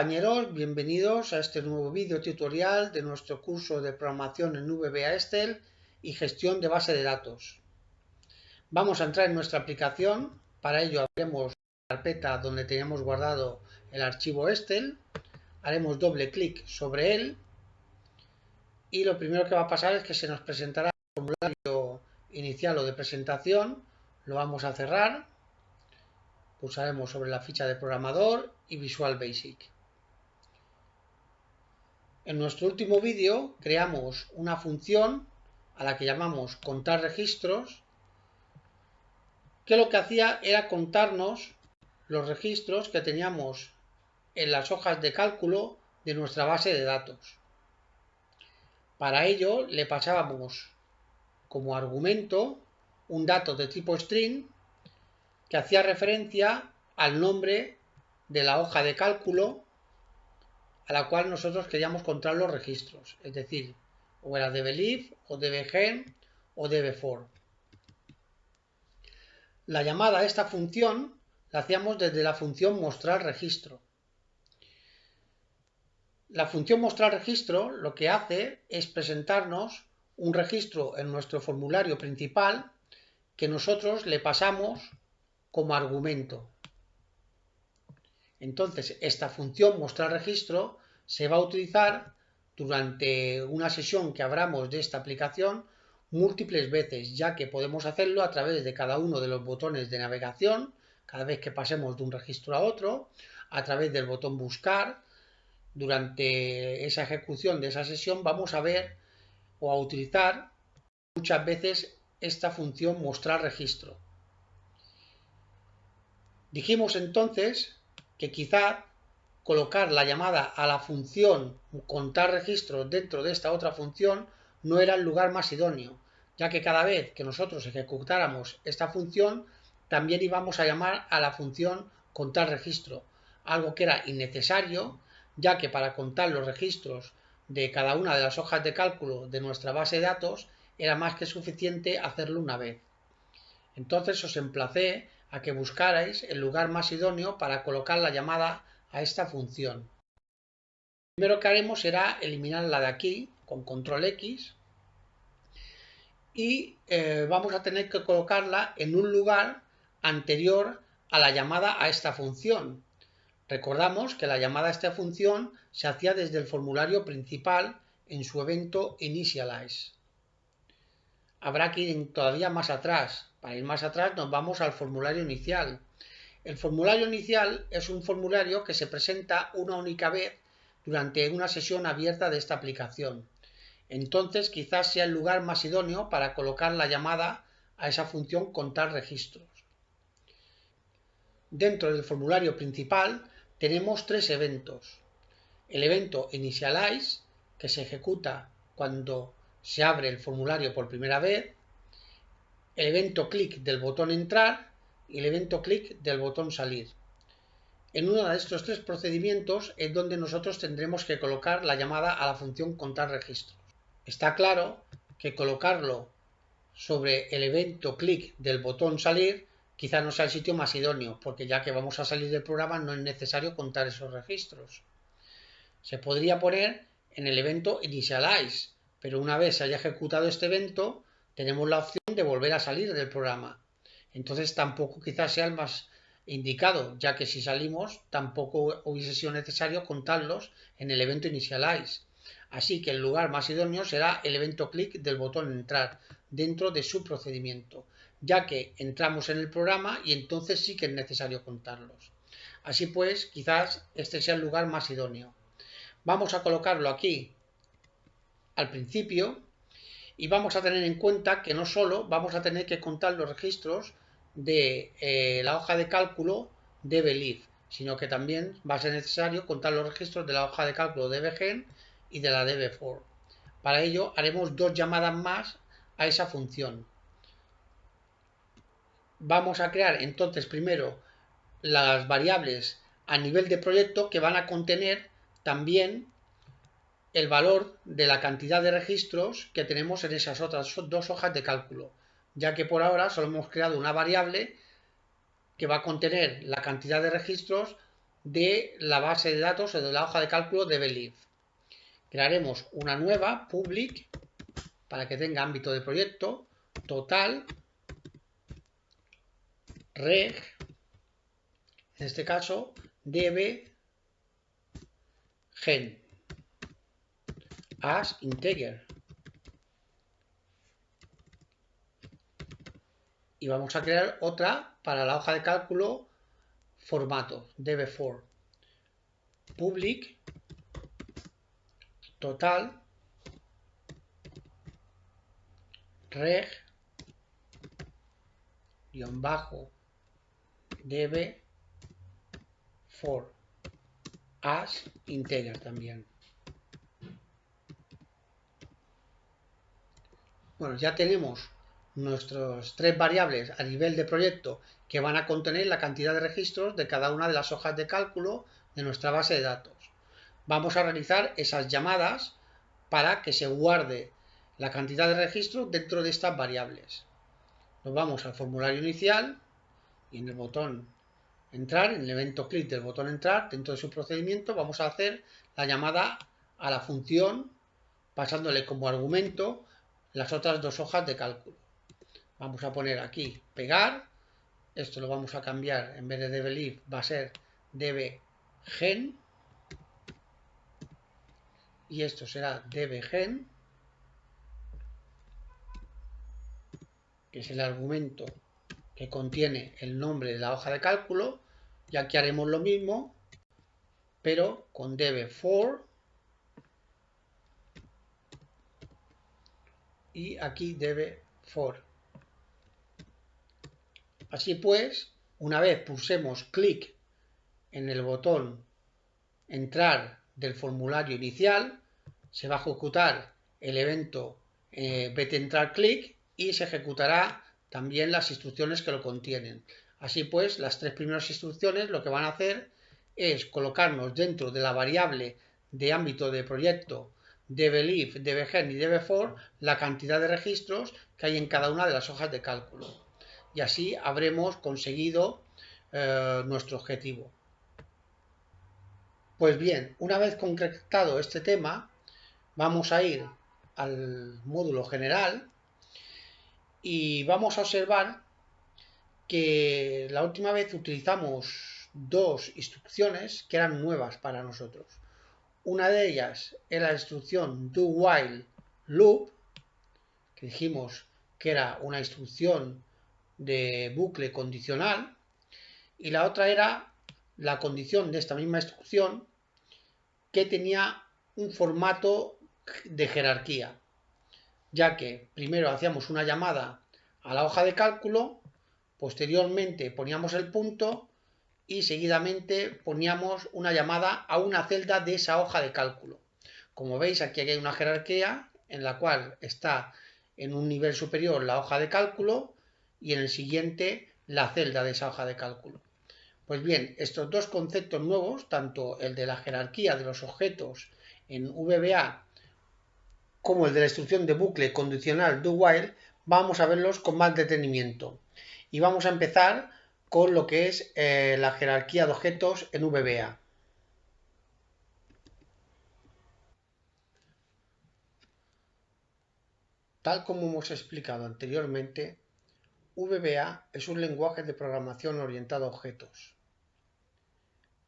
compañeros, bienvenidos a este nuevo vídeo tutorial de nuestro curso de programación en VBA Excel y gestión de base de datos. Vamos a entrar en nuestra aplicación, para ello abriremos la carpeta donde teníamos guardado el archivo Excel, haremos doble clic sobre él y lo primero que va a pasar es que se nos presentará el formulario inicial o de presentación, lo vamos a cerrar. Pulsaremos sobre la ficha de programador y Visual Basic. En nuestro último vídeo creamos una función a la que llamamos contar registros, que lo que hacía era contarnos los registros que teníamos en las hojas de cálculo de nuestra base de datos. Para ello le pasábamos como argumento un dato de tipo string que hacía referencia al nombre de la hoja de cálculo a la cual nosotros queríamos contar los registros, es decir, o era dbLeaf, o dbGen, o dbFor. La llamada a esta función la hacíamos desde la función mostrar registro. La función mostrar registro lo que hace es presentarnos un registro en nuestro formulario principal que nosotros le pasamos como argumento. Entonces, esta función mostrar registro se va a utilizar durante una sesión que abramos de esta aplicación múltiples veces, ya que podemos hacerlo a través de cada uno de los botones de navegación, cada vez que pasemos de un registro a otro, a través del botón buscar. Durante esa ejecución de esa sesión vamos a ver o a utilizar muchas veces esta función mostrar registro. Dijimos entonces que quizá colocar la llamada a la función contar registros dentro de esta otra función no era el lugar más idóneo, ya que cada vez que nosotros ejecutáramos esta función también íbamos a llamar a la función contar registro, algo que era innecesario, ya que para contar los registros de cada una de las hojas de cálculo de nuestra base de datos era más que suficiente hacerlo una vez. Entonces os emplacé a que buscarais el lugar más idóneo para colocar la llamada a esta función. Lo primero que haremos será eliminarla de aquí con control X y vamos a tener que colocarla en un lugar anterior a la llamada a esta función. Recordamos que la llamada a esta función se hacía desde el formulario principal en su evento initialize. Habrá que ir todavía más atrás. Para ir más atrás nos vamos al formulario inicial. El formulario inicial es un formulario que se presenta una única vez durante una sesión abierta de esta aplicación. Entonces quizás sea el lugar más idóneo para colocar la llamada a esa función contar registros. Dentro del formulario principal tenemos tres eventos. El evento initialize, que se ejecuta cuando se abre el formulario por primera vez, el evento clic del botón entrar y el evento clic del botón salir. En uno de estos tres procedimientos es donde nosotros tendremos que colocar la llamada a la función contar registros. Está claro que colocarlo sobre el evento clic del botón salir quizá no sea el sitio más idóneo, porque ya que vamos a salir del programa no es necesario contar esos registros. Se podría poner en el evento initialize, pero una vez se haya ejecutado este evento tenemos la opción de volver a salir del programa. Entonces tampoco quizás sea el más indicado, ya que si salimos tampoco hubiese sido necesario contarlos en el evento initialize. Así que el lugar más idóneo será el evento clic del botón entrar dentro de su procedimiento, ya que entramos en el programa y entonces sí que es necesario contarlos. Así pues, quizás este sea el lugar más idóneo. Vamos a colocarlo aquí al principio y vamos a tener en cuenta que no solo vamos a tener que contar los registros de la hoja de cálculo dbLeaf, sino que también va a ser necesario contar los registros de la hoja de cálculo dbGen y de la dbFor. Para ello haremos dos llamadas más a esa función. Vamos a crear entonces primero las variables a nivel de proyecto que van a contener también el valor de la cantidad de registros que tenemos en esas otras dos hojas de cálculo, ya que por ahora solo hemos creado una variable que va a contener la cantidad de registros de la base de datos o de la hoja de cálculo de Believe. Crearemos una nueva, public, para que tenga ámbito de proyecto, total, reg, en este caso, db, gen, as integer. Y vamos a crear otra para la hoja de cálculo formato, db_for, public, total, reg, db, for, as integer también. Bueno, ya tenemos nuestras tres variables a nivel de proyecto que van a contener la cantidad de registros de cada una de las hojas de cálculo de nuestra base de datos. Vamos a realizar esas llamadas para que se guarde la cantidad de registros dentro de estas variables. Nos vamos al formulario inicial y en el botón entrar, en el evento clic del botón entrar, dentro de su procedimiento vamos a hacer la llamada a la función pasándole como argumento las otras dos hojas de cálculo. Vamos a poner aquí pegar, esto lo vamos a cambiar, en vez de dbLeave va a ser dbgen y esto será dbgen, que es el argumento que contiene el nombre de la hoja de cálculo, y aquí haremos lo mismo, pero con db_for y aquí db_for. Así pues, una vez pulsemos clic en el botón entrar del formulario inicial, se va a ejecutar el evento vete entrar clic y se ejecutará también las instrucciones que lo contienen. Así pues, las tres primeras instrucciones lo que van a hacer es colocarnos dentro de la variable de ámbito de proyecto dbLeave, dbgen y db_for la cantidad de registros que hay en cada una de las hojas de cálculo. Y así habremos conseguido nuestro objetivo. Pues bien, una vez concretado este tema, vamos a ir al módulo general y vamos a observar que la última vez utilizamos dos instrucciones que eran nuevas para nosotros. Una de ellas era la instrucción do while loop, que dijimos que era una instrucción de bucle condicional, y la otra era la condición de esta misma instrucción que tenía un formato de jerarquía, ya que primero hacíamos una llamada a la hoja de cálculo, posteriormente poníamos el punto y seguidamente poníamos una llamada a una celda de esa hoja de cálculo. Como veis, aquí hay una jerarquía en la cual está en un nivel superior la hoja de cálculo y en el siguiente la celda de esa hoja de cálculo. Pues bien, estos dos conceptos nuevos, tanto el de la jerarquía de los objetos en VBA como el de la instrucción de bucle condicional do while, vamos a verlos con más detenimiento. Y vamos a empezar con lo que es la jerarquía de objetos en VBA. Tal como hemos explicado anteriormente, VBA es un lenguaje de programación orientado a objetos.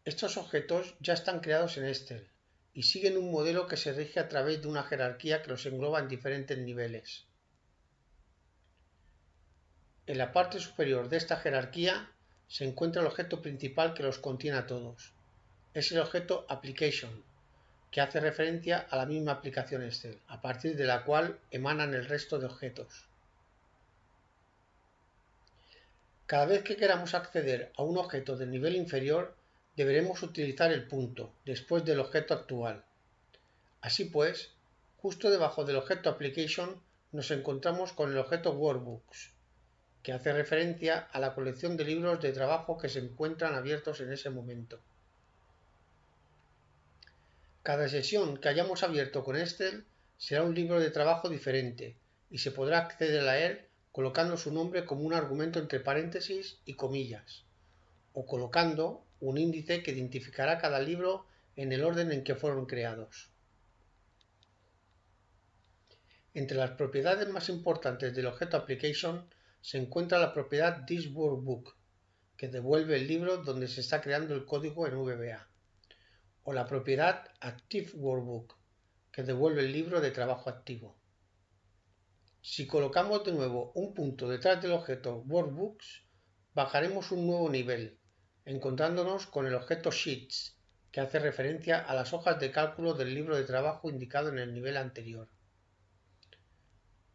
Estos objetos ya están creados en Excel y siguen un modelo que se rige a través de una jerarquía que los engloba en diferentes niveles. En la parte superior de esta jerarquía se encuentra el objeto principal que los contiene a todos. Es el objeto Application, que hace referencia a la misma aplicación Excel, a partir de la cual emanan el resto de objetos. Cada vez que queramos acceder a un objeto del nivel inferior, deberemos utilizar el punto después del objeto actual. Así pues, justo debajo del objeto Application nos encontramos con el objeto Workbooks, que hace referencia a la colección de libros de trabajo que se encuentran abiertos en ese momento. Cada sesión que hayamos abierto con Excel será un libro de trabajo diferente y se podrá acceder a él colocando su nombre como un argumento entre paréntesis y comillas, o colocando un índice que identificará cada libro en el orden en que fueron creados. Entre las propiedades más importantes del objeto application se encuentra la propiedad thisWorkbook, que devuelve el libro donde se está creando el código en VBA, o la propiedad activeWorkbook, que devuelve el libro de trabajo activo. Si colocamos de nuevo un punto detrás del objeto Workbooks, bajaremos un nuevo nivel, encontrándonos con el objeto Sheets, que hace referencia a las hojas de cálculo del libro de trabajo indicado en el nivel anterior.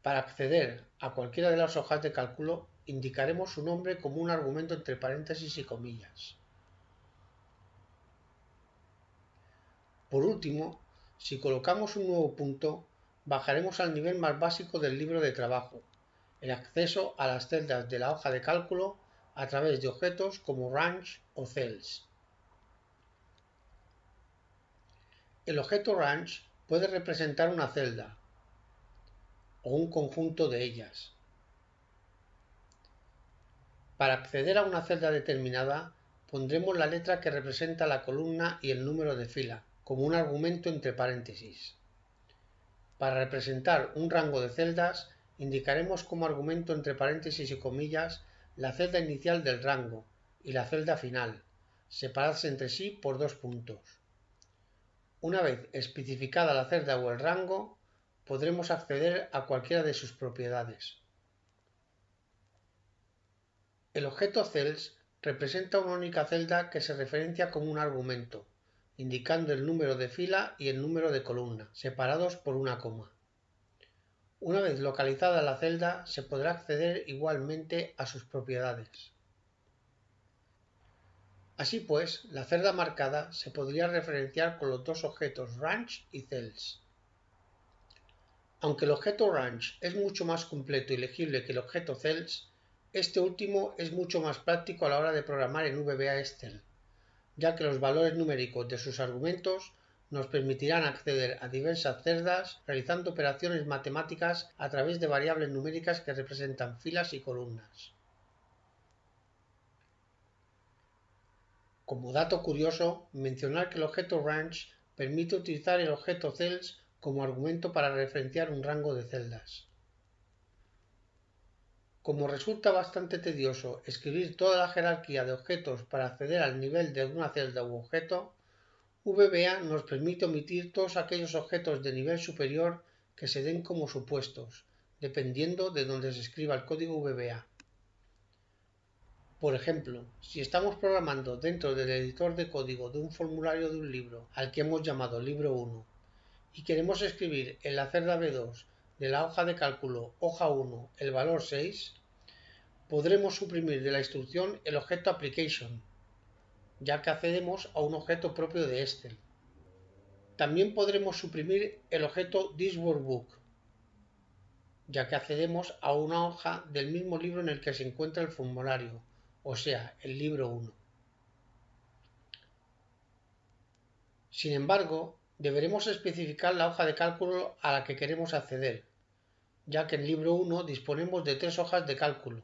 Para acceder a cualquiera de las hojas de cálculo, indicaremos su nombre como un argumento entre paréntesis y comillas. Por último, si colocamos un nuevo punto, bajaremos al nivel más básico del libro de trabajo, el acceso a las celdas de la hoja de cálculo a través de objetos como range o cells. El objeto range puede representar una celda o un conjunto de ellas. Para acceder a una celda determinada, pondremos la letra que representa la columna y el número de fila, como un argumento entre paréntesis. Para representar un rango de celdas, indicaremos como argumento entre paréntesis y comillas la celda inicial del rango y la celda final, separadas entre sí por 2 puntos. Una vez especificada la celda o el rango, podremos acceder a cualquiera de sus propiedades. El objeto cells representa una única celda que se referencia como un argumento, indicando el número de fila y el número de columna, separados por una coma. Una vez localizada la celda, se podrá acceder igualmente a sus propiedades. Así pues, la celda marcada se podría referenciar con los dos objetos range y cells. Aunque el objeto range es mucho más completo y legible que el objeto cells, este último es mucho más práctico a la hora de programar en VBA Excel, ya que los valores numéricos de sus argumentos nos permitirán acceder a diversas celdas realizando operaciones matemáticas a través de variables numéricas que representan filas y columnas. Como dato curioso, mencionar que el objeto range permite utilizar el objeto cells como argumento para referenciar un rango de celdas. Como resulta bastante tedioso escribir toda la jerarquía de objetos para acceder al nivel de una celda u objeto, VBA nos permite omitir todos aquellos objetos de nivel superior que se den como supuestos, dependiendo de donde se escriba el código VBA. Por ejemplo, si estamos programando dentro del editor de código de un formulario de un libro al que hemos llamado libro 1 y queremos escribir en la celda B2 de la hoja de cálculo hoja 1 el valor 6, podremos suprimir de la instrucción el objeto application, ya que accedemos a un objeto propio de Excel. También podremos suprimir el objeto thisWorkbook, ya que accedemos a una hoja del mismo libro en el que se encuentra el formulario, o sea, el libro 1. Sin embargo, deberemos especificar la hoja de cálculo a la que queremos acceder, ya que en libro 1 disponemos de 3 hojas de cálculo,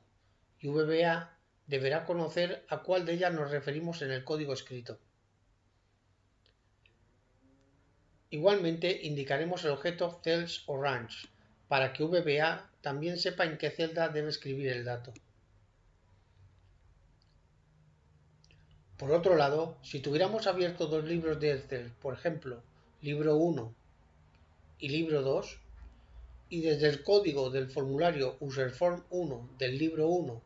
y VBA deberá conocer a cuál de ellas nos referimos en el código escrito. Igualmente indicaremos el objeto cells o range, para que VBA también sepa en qué celda debe escribir el dato. Por otro lado, si tuviéramos abiertos dos libros de Excel, por ejemplo, libro 1 y libro 2, y desde el código del formulario userform 1 del libro 1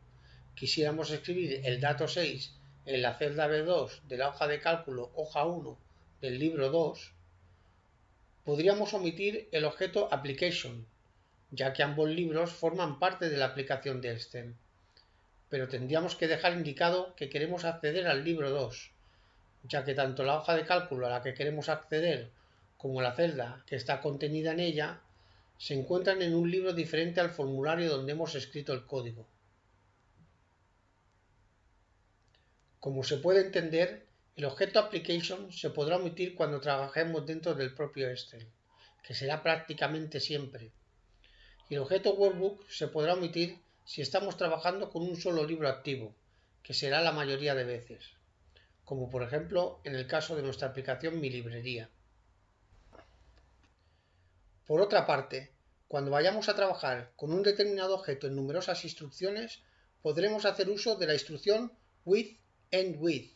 quisiéramos escribir el dato 6 en la celda B2 de la hoja de cálculo hoja 1 del libro 2, podríamos omitir el objeto application, ya que ambos libros forman parte de la aplicación de Excel, pero tendríamos que dejar indicado que queremos acceder al libro 2, ya que tanto la hoja de cálculo a la que queremos acceder como la celda que está contenida en ella se encuentran en un libro diferente al formulario donde hemos escrito el código. Como se puede entender, el objeto application se podrá omitir cuando trabajemos dentro del propio Excel, que será prácticamente siempre, y el objeto workbook se podrá omitir si estamos trabajando con un solo libro activo, que será la mayoría de veces. como por ejemplo en el caso de nuestra aplicación Mi Librería. Por otra parte, cuando vayamos a trabajar con un determinado objeto en numerosas instrucciones, podremos hacer uso de la instrucción with and with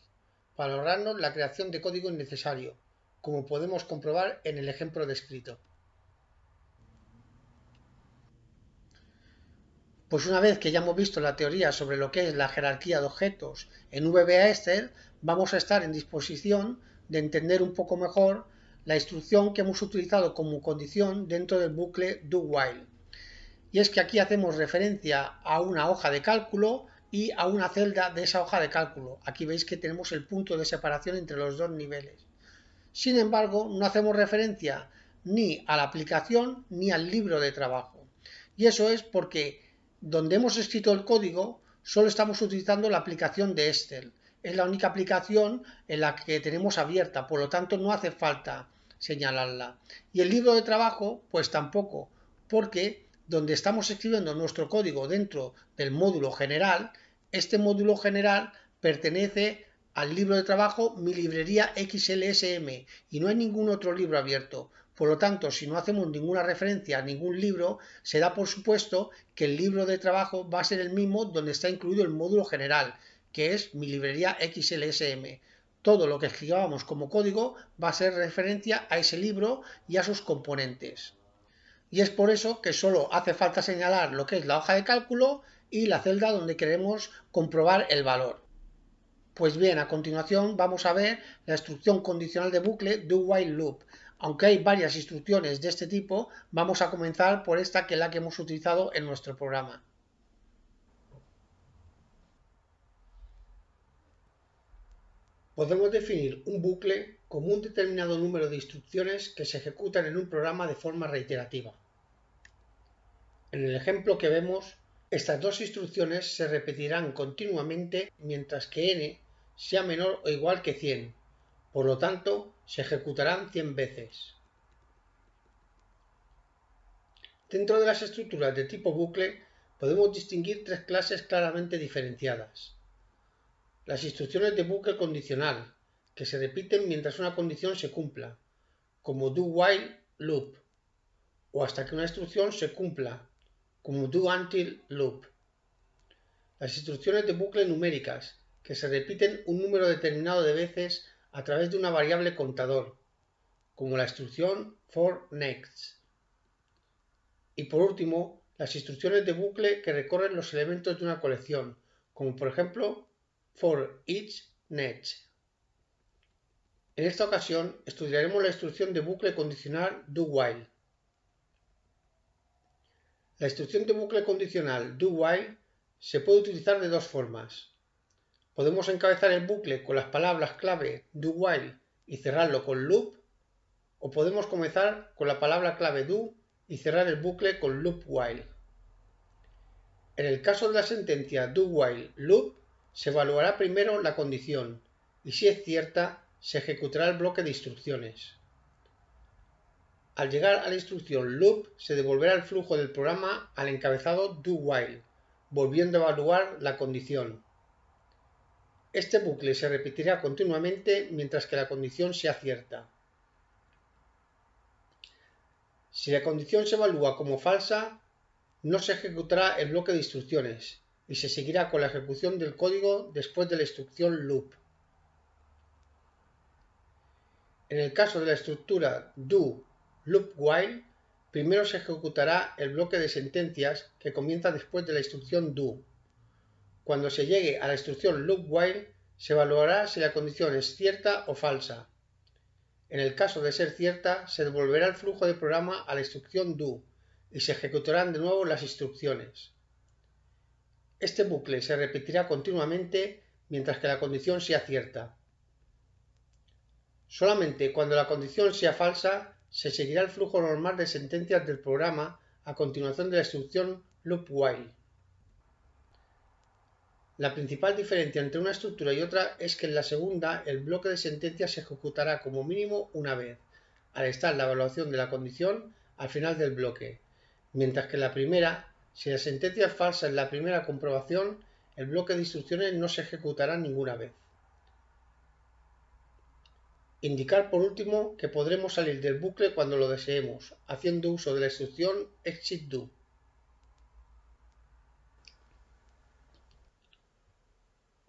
para ahorrarnos la creación de código innecesario, como podemos comprobar en el ejemplo descrito. Pues una vez que ya hemos visto la teoría sobre lo que es la jerarquía de objetos en VBA Excel, vamos a estar en disposición de entender un poco mejor la instrucción que hemos utilizado como condición dentro del bucle do-while. Y es que aquí hacemos referencia a una hoja de cálculo y a una celda de esa hoja de cálculo. Aquí veis que tenemos el punto de separación entre los dos niveles. Sin embargo, no hacemos referencia ni a la aplicación ni al libro de trabajo. Y eso es porque donde hemos escrito el código solo estamos utilizando la aplicación de Excel. Es la única aplicación en la que tenemos abierta, por lo tanto no hace falta señalarla. Y el libro de trabajo, pues tampoco, porque donde estamos escribiendo nuestro código dentro del módulo general, este módulo general pertenece al libro de trabajo Mi Librería XLSM y no hay ningún otro libro abierto. Por lo tanto, si no hacemos ninguna referencia a ningún libro, se da por supuesto que el libro de trabajo va a ser el mismo donde está incluido el módulo general, que es Mi Librería XLSM. Todo lo que escribamos como código va a ser referencia a ese libro y a sus componentes. Y es por eso que solo hace falta señalar lo que es la hoja de cálculo y la celda donde queremos comprobar el valor. Pues bien, a continuación vamos a ver la instrucción condicional de bucle do-while loop. Aunque hay varias instrucciones de este tipo, vamos a comenzar por esta que es la que hemos utilizado en nuestro programa. Podemos definir un bucle como un determinado número de instrucciones que se ejecutan en un programa de forma reiterativa. En el ejemplo que vemos, estas dos instrucciones se repetirán continuamente mientras que n sea menor o igual que 100. Por lo tanto, se ejecutarán 100 veces. Dentro de las estructuras de tipo bucle podemos distinguir tres clases claramente diferenciadas. Las instrucciones de bucle condicional, que se repiten mientras una condición se cumpla, como do-while loop, o hasta que una instrucción se cumpla, como do-until loop. Las instrucciones de bucle numéricas, que se repiten un número determinado de veces a través de una variable contador, como la instrucción for next. Y por último, las instrucciones de bucle que recorren los elementos de una colección, como por ejemplo for each next. En esta ocasión estudiaremos la instrucción de bucle condicional do-while. La instrucción de bucle condicional do-while se puede utilizar de dos formas. Podemos encabezar el bucle con las palabras clave do-while y cerrarlo con loop, o podemos comenzar con la palabra clave do y cerrar el bucle con loop-while. En el caso de la sentencia do-while loop, se evaluará primero la condición y si es cierta, se ejecutará el bloque de instrucciones. Al llegar a la instrucción loop, se devolverá el flujo del programa al encabezado do-while, volviendo a evaluar la condición. Este bucle se repetirá continuamente mientras que la condición sea cierta. Si la condición se evalúa como falsa, no se ejecutará el bloque de instrucciones y se seguirá con la ejecución del código después de la instrucción loop. En el caso de la estructura do loop while, primero se ejecutará el bloque de sentencias que comienza después de la instrucción do. Cuando se llegue a la instrucción loop while, se evaluará si la condición es cierta o falsa. En el caso de ser cierta, se devolverá el flujo de programa a la instrucción do y se ejecutarán de nuevo las instrucciones. Este bucle se repetirá continuamente mientras que la condición sea cierta. Solamente cuando la condición sea falsa, se seguirá el flujo normal de sentencias del programa a continuación de la instrucción loop while. La principal diferencia entre una estructura y otra es que en la segunda el bloque de sentencias se ejecutará como mínimo una vez, al estar la evaluación de la condición al final del bloque, mientras que en la primera, si la sentencia es falsa en la primera comprobación, el bloque de instrucciones no se ejecutará ninguna vez. Indicar por último que podremos salir del bucle cuando lo deseemos, haciendo uso de la instrucción exit do.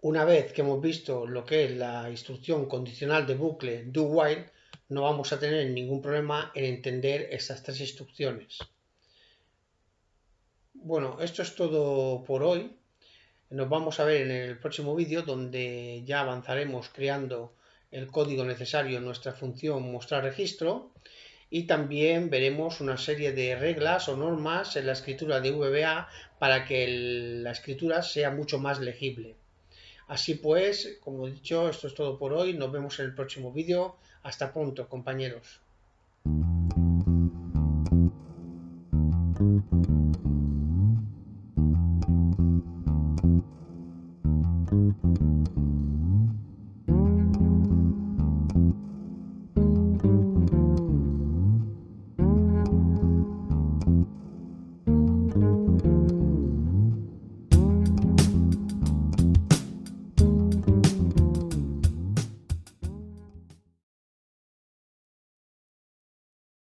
Una vez que hemos visto lo que es la instrucción condicional de bucle do while, no vamos a tener ningún problema en entender estas tres instrucciones. Bueno, esto es todo por hoy. Nos vamos a ver en el próximo vídeo, donde ya avanzaremos creando el código necesario en nuestra función mostrar registro, y también veremos una serie de reglas o normas en la escritura de VBA para que la escritura sea mucho más legible. Así pues, como he dicho, esto es todo por hoy. Nos vemos en el próximo vídeo. Hasta pronto, compañeros.